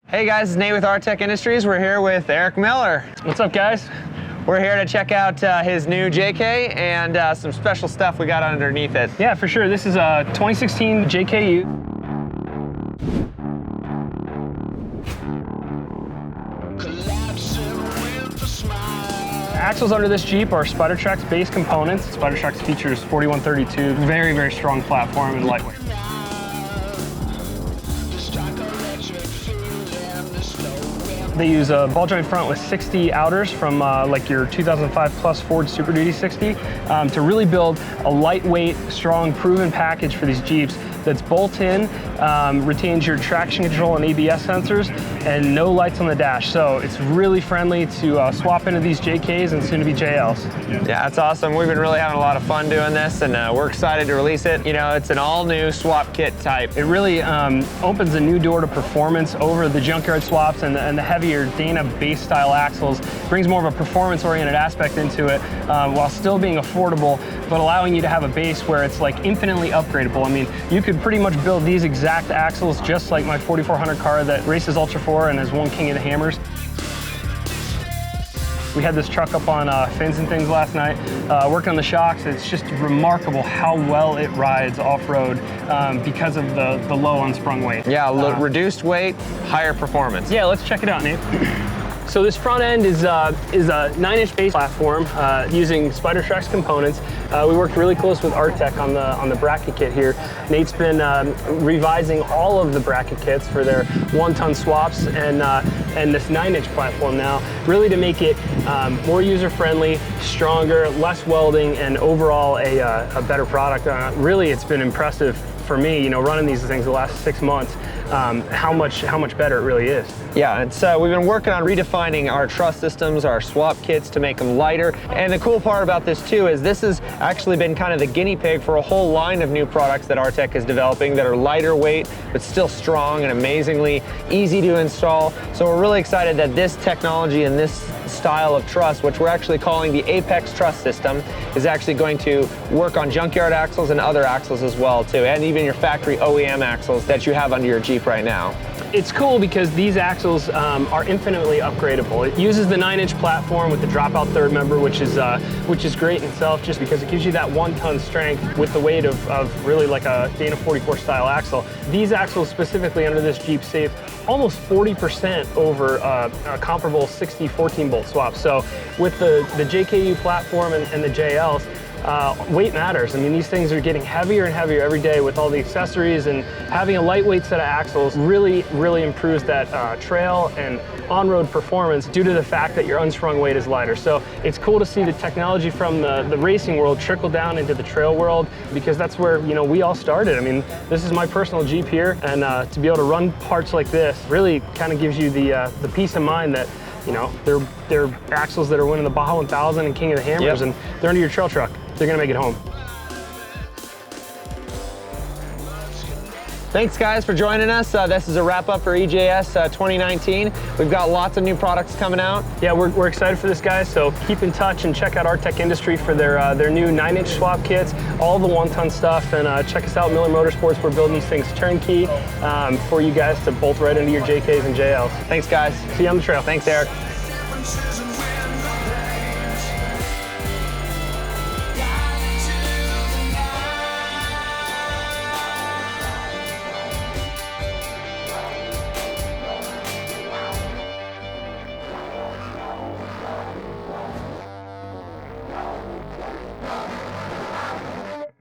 Hey guys, it's Nate with Artec Industries. We're here with Erik Miller. What's up, guys? We're here to check out his new JK and some special stuff we got underneath it. Yeah, for sure. This is a 2016 JKU. Axles under this Jeep are Spidertrax base components. Spidertrax features 4132, very, very strong platform and lightweight. They use a ball joint front with 60 outers from like your 2005 Plus Ford Super Duty 60 to really build a lightweight, strong, proven package for these Jeeps that's bolt-in, retains your traction control and ABS sensors, and no lights on the dash. So it's really friendly to swap into these JKs and soon to be JLs. Yeah, that's awesome. We've been really having a lot of fun doing this, and we're excited to release it. You know, it's an all-new swap kit type. It really opens a new door to performance over the junkyard swaps and the heavier Dana base style axles. Brings more of a performance-oriented aspect into it while still being affordable, but allowing you to have a base where it's like infinitely upgradable. I mean, you could pretty much build these exact axles just like my 4400 car that races Ultra 4 and has won King of the Hammers. We had this truck up on fins and things last night, working on the shocks. It's just remarkable how well it rides off-road because of the low unsprung weight. Yeah, reduced weight, higher performance. Yeah, let's check it out, Nate. So this front end is a 9-inch base platform using Spidertrax components. We worked really close with Artec on the bracket kit here. Nate's been revising all of the bracket kits for their 1-ton swaps and this 9-inch platform now, really to make it more user-friendly, stronger, less welding, and overall a better product. Really, it's been impressive for me, you know, running these things the last 6 months, how much better it really is. Yeah, and so we've been working on redefining our truss systems, our swap kits to make them lighter. And the cool part about this too is this has actually been kind of the guinea pig for a whole line of new products that Artec is developing that are lighter weight, but still strong and amazingly easy to install. So we're really excited that this technology and this style of truss, which we're actually calling the APEX truss system, is actually going to work on junkyard axles and other axles as well too, and even your factory OEM axles that you have under your Jeep right now. It's cool because these axles are infinitely upgradable. It uses the 9-inch platform with the dropout third member, which is great in itself, just because it gives you that 1-ton strength with the weight of really like a Dana 44 style axle. These axles specifically under this Jeep save almost 40% over a comparable 60 14-bolt swap. So with the JKU platform and the JLs, weight matters. I mean, these things are getting heavier and heavier every day with all the accessories, and having a lightweight set of axles really improves that trail and on-road performance due to the fact that your unsprung weight is lighter. So it's cool to see the technology from the racing world trickle down into the trail world, because that's where, you know, we all started. I mean, this is my personal Jeep here, and to be able to run parts like this really kind of gives you the peace of mind that, you know, they're axles that are winning the Baja 1000 and King of the Hammers, and they're under your trail truck. They're gonna make it home. Thanks guys for joining us. This is a wrap up for EJS 2019. We've got lots of new products coming out. Yeah, we're excited for this, guys. So keep in touch and check out Artec Industry for their new 9-inch swap kits, all the 1-ton stuff, and check us out, Miller Motorsports. We're building these things turnkey for you guys to bolt right into your JKs and JLs. Thanks guys. See you on the trail. Thanks, Erik.